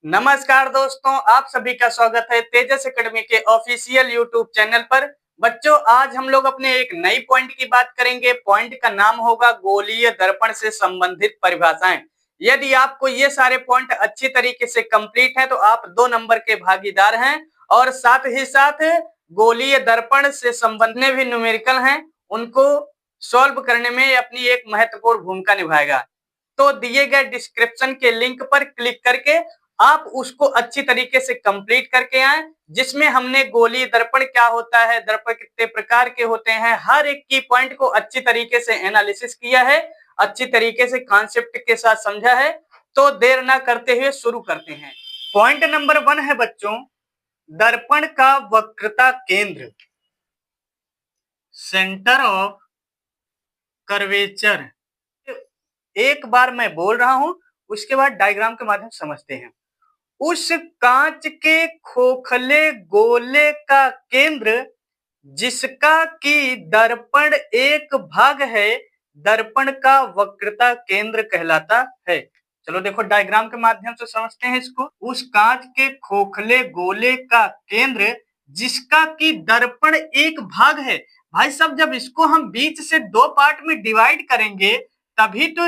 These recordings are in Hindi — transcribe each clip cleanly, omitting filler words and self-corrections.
नमस्कार दोस्तों, आप सभी का स्वागत है तेजस एकेडमी के ऑफिशियल यूट्यूब चैनल पर। बच्चों, आज हम लोग अपने एक नई पॉइंट की बात करेंगे। पॉइंट का नाम होगा गोलीय दर्पण से संबंधित परिभाषाएं। यदि आपको ये सारे पॉइंट अच्छी तरीके से कंप्लीट है तो आप 2 नंबर के भागीदार हैं और साथ ही साथ गोलीय दर्पण से संबंधित भी न्यूमेरिकल हैं, उनको सॉल्व करने में अपनी एक महत्वपूर्ण भूमिका निभाएगा। तो दिए गए डिस्क्रिप्शन के लिंक पर क्लिक करके आप उसको अच्छी तरीके से कंप्लीट करके आए, जिसमें हमने गोलीय दर्पण क्या होता है, दर्पण कितने प्रकार के होते हैं, हर एक की पॉइंट को अच्छी तरीके से एनालिसिस किया है, अच्छी तरीके से कॉन्सेप्ट के साथ समझा है। तो देर ना करते हुए शुरू करते हैं। पॉइंट नंबर 1 है बच्चों, दर्पण का वक्रता केंद्र, सेंटर ऑफ कर्वेचर। एक बार मैं बोल रहा हूं, उसके बाद डायग्राम के माध्यम से समझते हैं। उस कांच के खोखले गोले का केंद्र जिसका कि दर्पण एक भाग है, दर्पण का वक्रता केंद्र कहलाता है। चलो देखो डायग्राम के माध्यम से समझते हैं इसको। उस कांच के खोखले गोले का केंद्र जिसका कि दर्पण एक भाग है। भाई साहब, जब इसको हम बीच से 2 पार्ट में डिवाइड करेंगे तभी तो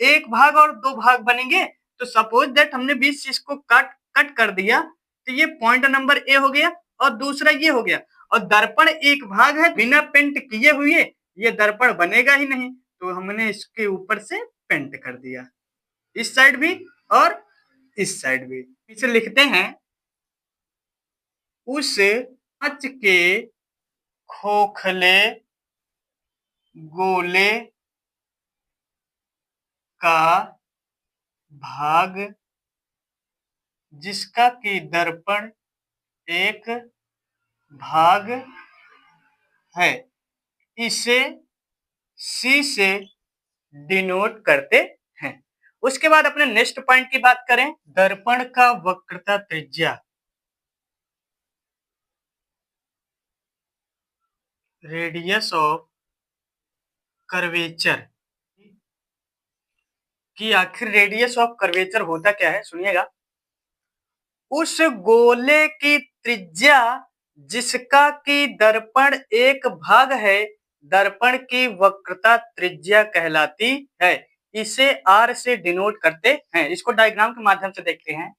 एक भाग और 2 भाग बनेंगे। तो सपोज दैट हमने बीच से इसको कट कर दिया, तो ये पॉइंट नंबर ए हो गया और दूसरा ये हो गया। और दर्पण एक भाग है, बिना पेंट किए हुए ये दर्पण बनेगा ही नहीं, तो हमने इसके ऊपर से पेंट कर दिया, इस साइड भी और इस साइड भी। पीछे लिखते हैं, उस कांच के खोखले गोले का भाग जिसका कि दर्पण एक भाग है, इसे सी से डिनोट करते हैं। उसके बाद अपने नेक्स्ट पॉइंट की बात करें, दर्पण का वक्रता त्रिज्या, रेडियस ऑफ कर्वेचर। कि आखिर रेडियस ऑफ कर्वेचर होता क्या है, सुनिएगा। उस गोले की त्रिज्या जिसका कि दर्पण एक भाग है, दर्पण की वक्रता त्रिज्या कहलाती है, इसे आर से डिनोट करते हैं। इसको डायग्राम के माध्यम से देखते हैं।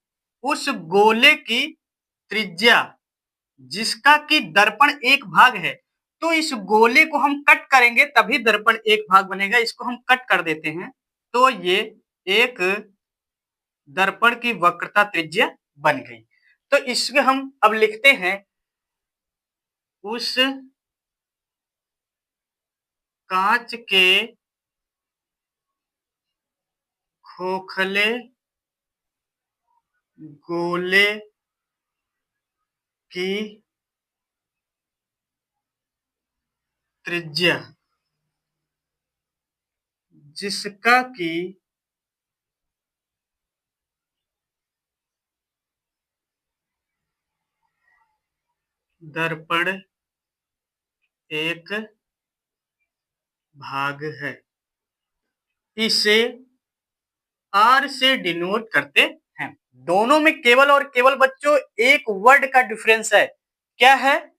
उस गोले की त्रिज्या जिसका कि दर्पण एक भाग है, तो इस गोले को हम कट करेंगे तभी दर्पण एक भाग बनेगा। इसको हम कट कर देते हैं, तो ये एक दर्पण की वक्रता त्रिज्या बन गई। तो इसमें हम अब लिखते हैं, उस कांच के खोखले गोले की त्रिज्या जिसका कि दर्पण एक भाग है, इसे आर से डिनोट करते हैं। दोनों में केवल और केवल बच्चों एक वर्ड का डिफरेंस है। क्या है?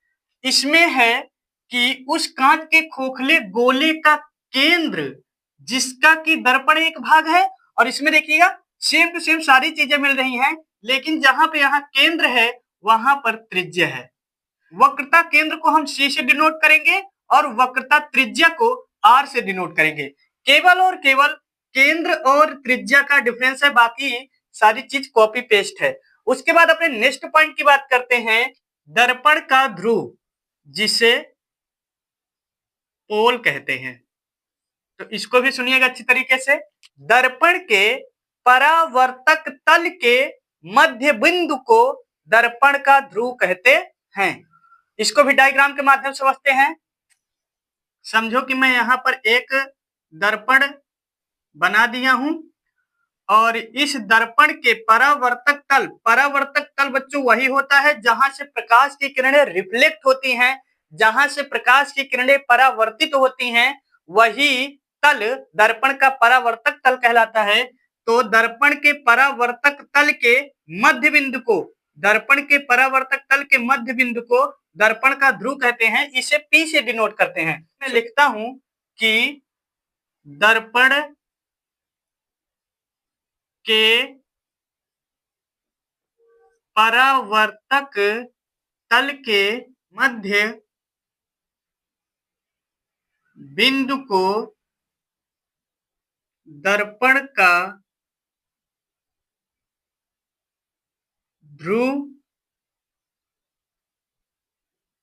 इसमें है कि उस कांच के खोखले गोले का केंद्र जिसका कि दर्पण एक भाग है, और इसमें देखिएगा सेम टू सेम सारी चीजें मिल रही हैं, लेकिन जहां पे यहाँ केंद्र है वहां पर त्रिज्या है। वक्रता केंद्र को हम सी से डिनोट करेंगे और वक्रता त्रिज्या को आर से डिनोट करेंगे। केवल और केवल केंद्र और त्रिज्या का डिफरेंस है, बाकी सारी चीज कॉपी पेस्ट है। उसके बाद अपने नेक्स्ट पॉइंट की बात करते हैं, दर्पण का ध्रुव जिसे पोल कहते हैं। तो इसको भी सुनिएगा अच्छी तरीके से। दर्पण के परावर्तक तल के मध्य बिंदु को दर्पण का ध्रुव कहते हैं। इसको भी डायग्राम के माध्यम से समझते हैं। समझो कि मैं यहां पर एक दर्पण बना दिया हूं और इस दर्पण के परावर्तक तल बच्चों वही होता है जहां से प्रकाश की किरणें रिफ्लेक्ट होती हैं, जहां से प्रकाश की किरणें परावर्तित होती हैं, वही तल दर्पण का परावर्तक तल कहलाता है। तो दर्पण के परावर्तक तल के मध्य बिंदु को, दर्पण के परावर्तक तल के मध्य बिंदु को दर्पण का ध्रुव कहते हैं। इसे P से डिनोट करते हैं। मैं लिखता हूं कि दर्पण के परावर्तक तल के मध्य बिंदु को दर्पण का ध्रुव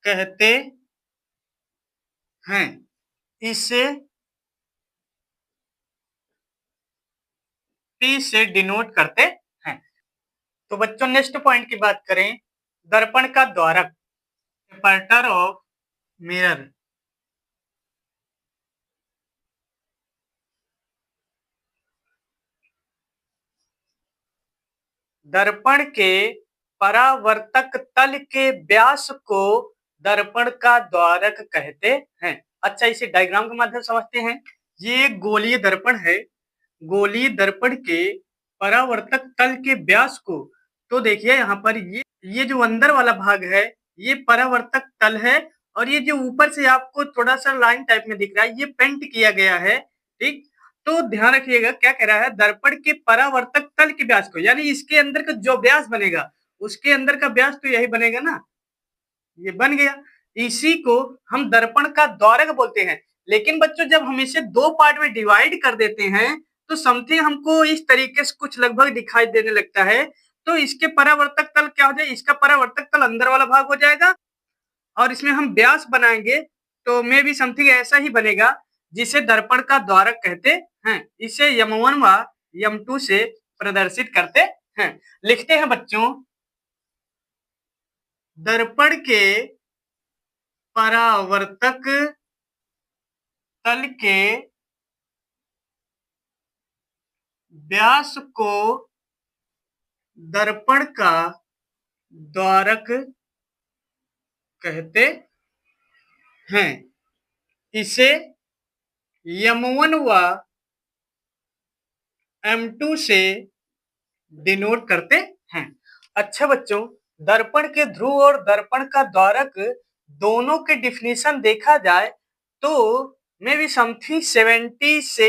कहते हैं। इसे P से डिनोट करते हैं। तो बच्चों नेक्स्ट पॉइंट की बात करें, दर्पण का द्वारक, एपर्टर ऑफ मिरर। दर्पण के परावर्तक तल के व्यास को दर्पण का द्वारक कहते हैं। अच्छा, इसे डायग्राम के माध्यम से समझते हैं। ये गोलीय दर्पण है। गोलीय दर्पण के परावर्तक तल के व्यास को, तो देखिए यहाँ पर ये जो अंदर वाला भाग है ये परावर्तक तल है, और ये जो ऊपर से आपको थोड़ा सा लाइन टाइप में दिख रहा है ये पेंट किया गया है। ठीक, तो ध्यान रखिएगा क्या कह रहा है, दर्पण के परावर्तक तल के व्यास को, यानी इसके अंदर का जो व्यास बनेगा उसके अंदर का व्यास तो यही बनेगा ना, ये बन गया। इसी को हम दर्पण का द्वारक बोलते हैं। लेकिन बच्चों जब हम इसे दो पार्ट में डिवाइड कर देते हैं तो समथिंग हमको इस तरीके से कुछ लगभग दिखाई देने लगता है। तो इसके परावर्तक तल क्या हो जाए, इसका परावर्तक तल अंदर वाला भाग हो जाएगा, और इसमें हम व्यास बनाएंगे तो मे भी समथिंग ऐसा ही बनेगा जिसे दर्पण का द्वारक कहते हैं। इसे M1 व M2 से प्रदर्शित करते हैं। लिखते हैं बच्चों, दर्पण के परावर्तक तल के व्यास को दर्पण का द्वारक कहते हैं। इसे M1 व M2 से डिनोट करते हैं। अच्छा बच्चों, दर्पण के ध्रुव और दर्पण का द्वारक दोनों के डिफिनीशन देखा जाए तो मे भी समथिंग 70 से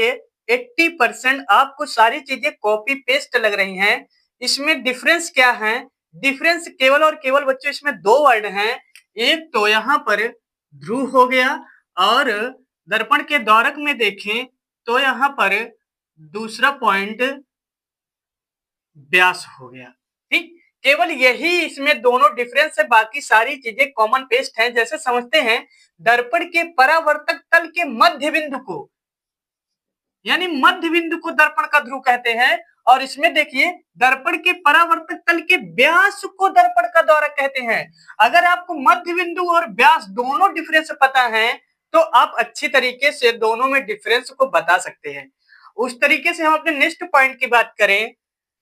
80% आपको सारी चीजें कॉपी पेस्ट लग रही हैं। इसमें डिफरेंस क्या है, डिफरेंस केवल और केवल बच्चों इसमें दो वर्ड हैं। एक तो यहाँ पर ध्रुव हो गया, और दर्पण के द्वारक में देखें तो यहाँ पर दूसरा पॉइंट व्यास हो गया। ठीक, केवल यही इसमें दोनों डिफरेंस है, बाकी सारी चीजें कॉमन पेस्ट हैं। जैसे समझते हैं, दर्पण के परावर्तक तल के मध्य बिंदु को, यानी मध्य बिंदु को दर्पण का ध्रुव कहते हैं, और इसमें देखिए दर्पण के परावर्तक तल के व्यास को दर्पण का द्वारक कहते हैं। अगर आपको मध्य बिंदु और व्यास दोनों डिफरेंस पता है तो आप अच्छी तरीके से दोनों में डिफरेंस को बता सकते हैं। उस तरीके से हम अपने नेक्स्ट पॉइंट की बात करें,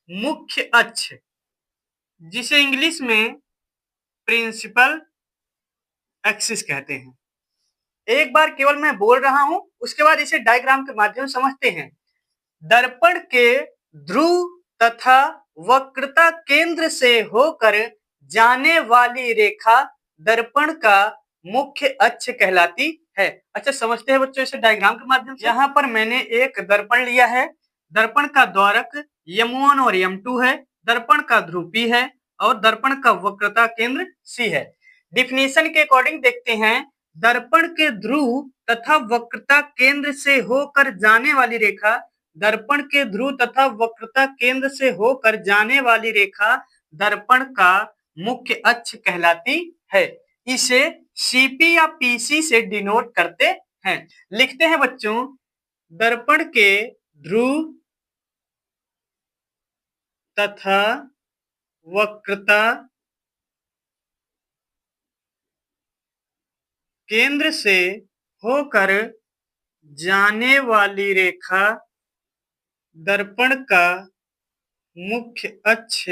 मुख्य अक्ष, जिसे इंग्लिश में प्रिंसिपल एक्सिस कहते हैं। एक बार केवल मैं बोल रहा हूं, उसके बाद इसे डायग्राम के माध्यम से समझते हैं। दर्पण के ध्रुव तथा वक्रता केंद्र से होकर जाने वाली रेखा दर्पण का मुख्य अक्ष कहलाती है। अच्छा, समझते हैं बच्चों इसे डायग्राम के माध्यम से। यहाँ पर मैंने एक दर्पण लिया है। दर्पण का द्वारक M1 और M2 है, दर्पण का ध्रुव P है, और दर्पण का वक्रता केंद्र C है। डिफिनीशन के अकॉर्डिंग देखते हैं, दर्पण के ध्रुव तथा वक्रता केंद्र से होकर जाने वाली रेखा, दर्पण के ध्रुव तथा वक्रता केंद्र से होकर जाने वाली रेखा दर्पण का मुख्य अक्ष कहलाती है। इसे CP या PC से डिनोट करते हैं। लिखते हैं बच्चों, दर्पण के ध्रुव तथा वक्रता केंद्र से होकर जाने वाली रेखा दर्पण का मुख्य अक्ष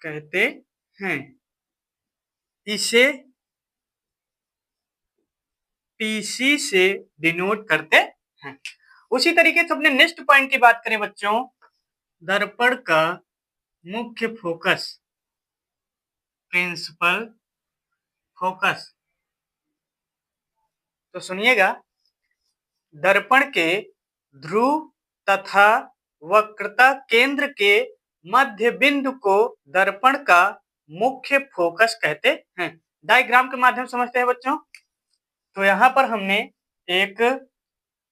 कहते हैं। इसे PC से डिनोट करते हैं। उसी तरीके से अपने नेक्स्ट पॉइंट की बात करें बच्चों, दर्पण का मुख्य फोकस, प्रिंसिपल फोकस। तो सुनिएगा, दर्पण के ध्रुव तथा वक्रता केंद्र के मध्य बिंदु को दर्पण का मुख्य फोकस कहते हैं। डायग्राम के माध्यम समझते हैं बच्चों। तो यहाँ पर हमने एक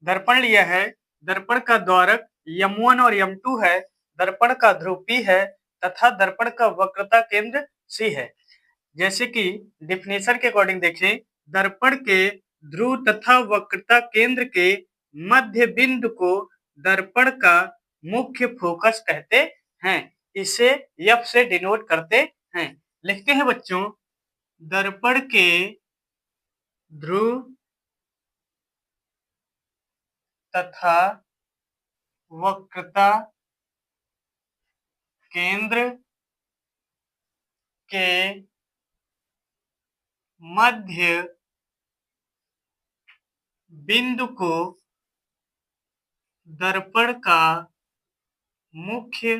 दर्पण लिया है, दर्पण का द्वारक M1 और M2 है, दर्पण का ध्रुव P है तथा दर्पण का वक्रता केंद्र C है। जैसे कि डिफिनेशन के अकॉर्डिंग देखें, दर्पण के ध्रुव तथा वक्रता केंद्र के मध्य बिंदु को दर्पण का मुख्य फोकस कहते हैं। इसे F से डिनोट करते हैं। लिखते हैं बच्चों, दर्पण के ध्रुव तथा वक्रता केंद्र के मध्य बिंदु को दर्पण का मुख्य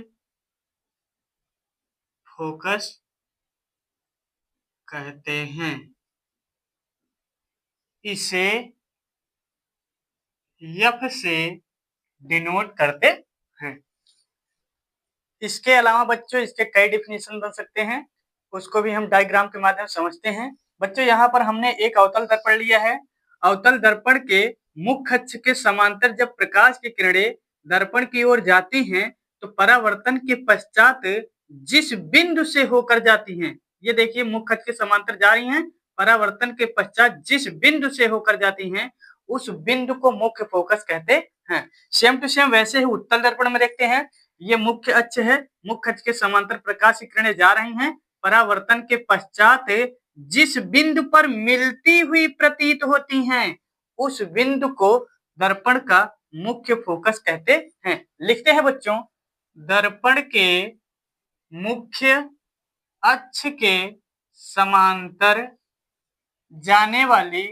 फोकस कहते हैं। इसे F से डिनोट करते हैं। इसके अलावा बच्चों इसके कई डिफिनेशन बन सकते हैं, उसको भी हम डायग्राम के माध्यम से समझते हैं। बच्चों यहाँ पर हमने एक अवतल दर्पण लिया है। अवतल दर्पण के मुख्य अक्ष के समांतर जब प्रकाश की किरणें दर्पण की ओर जाती हैं तो परावर्तन के पश्चात जिस बिंदु से होकर जाती हैं, ये देखिए मुख्य अक्ष के समांतर जा रही हैं, परावर्तन के पश्चात जिस बिंदु से होकर जाती हैं उस बिंदु को मुख्य फोकस कहते हैं। सेम टू सेम वैसे ही उत्तल दर्पण में देखते हैं, ये मुख्य अक्ष है, मुख्य अक्ष के समांतर प्रकाश की किरणें जा रही हैं, परावर्तन के पश्चात जिस बिंदु पर मिलती हुई प्रतीत होती हैं उस बिंदु को दर्पण का मुख्य फोकस कहते हैं। लिखते हैं बच्चों, दर्पण के मुख्य अक्ष के समांतर जाने वाली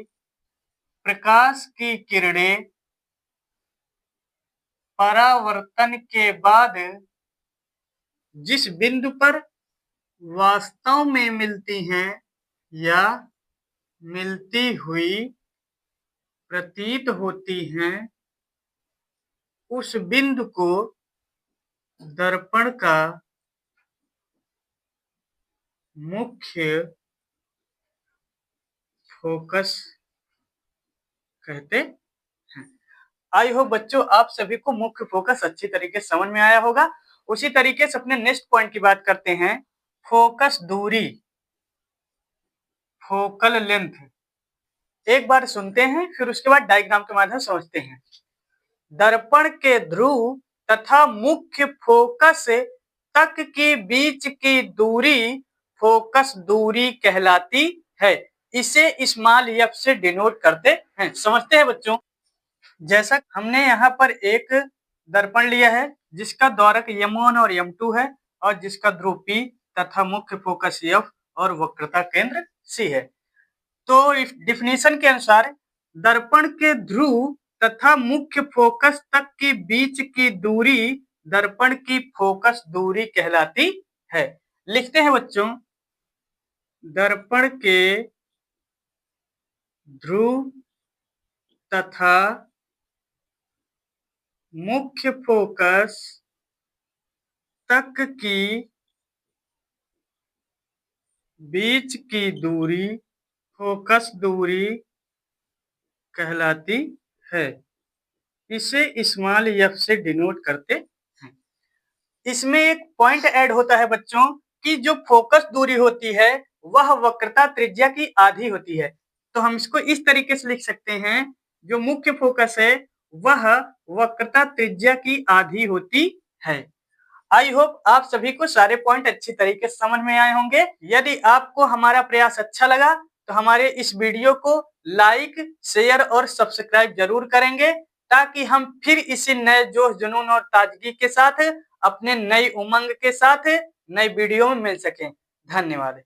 प्रकाश की किरणें परावर्तन के बाद जिस बिंदु पर वास्तव में मिलती हैं या मिलती हुई प्रतीत होती हैं उस बिंदु को दर्पण का मुख्य फोकस कहते हैं। आई होप बच्चों आप सभी को मुख्य फोकस अच्छी तरीके से समझ में आया होगा। उसी तरीके से अपने नेक्स्ट पॉइंट की बात करते हैं, फोकस दूरी, फोकल लेंथ। एक बार सुनते हैं फिर उसके बाद डायग्राम के माध्यम से समझते हैं। दर्पण के ध्रुव तथा मुख्य फोकस तक के बीच की दूरी फोकस दूरी कहलाती है। इसे स्मॉल f से डिनोट करते हैं। समझते हैं बच्चों, जैसा हमने यहाँ पर एक दर्पण लिया है जिसका द्वारक M1 और M2 है और जिसका ध्रुव P तथा मुख्य फोकस F और वक्रता केंद्र C है। तो डिफिनेशन के अनुसार दर्पण के ध्रुव तथा मुख्य फोकस तक के बीच की दूरी दर्पण की फोकस दूरी कहलाती है। लिखते हैं बच्चों, दर्पण के ध्रुव तथा मुख्य फोकस तक की बीच की दूरी फोकस दूरी कहलाती है। इसे स्मॉल f से डिनोट करते हैं। इसमें एक पॉइंट ऐड होता है बच्चों कि जो फोकस दूरी होती है वह वक्रता त्रिज्या की आधी होती है। तो हम इसको इस तरीके से लिख सकते हैं, जो मुख्य फोकस है वह वक्रता त्रिज्या की आधी होती है। आई होप आप सभी को सारे पॉइंट अच्छी तरीके से समझ में आए होंगे। यदि आपको हमारा प्रयास अच्छा लगा तो हमारे इस वीडियो को लाइक, शेयर और सब्सक्राइब जरूर करेंगे ताकि हम फिर इसी नए जोश, जुनून और ताजगी के साथ अपने नई उमंग के साथ नई वीडियो में मिल सकें। धन्यवाद।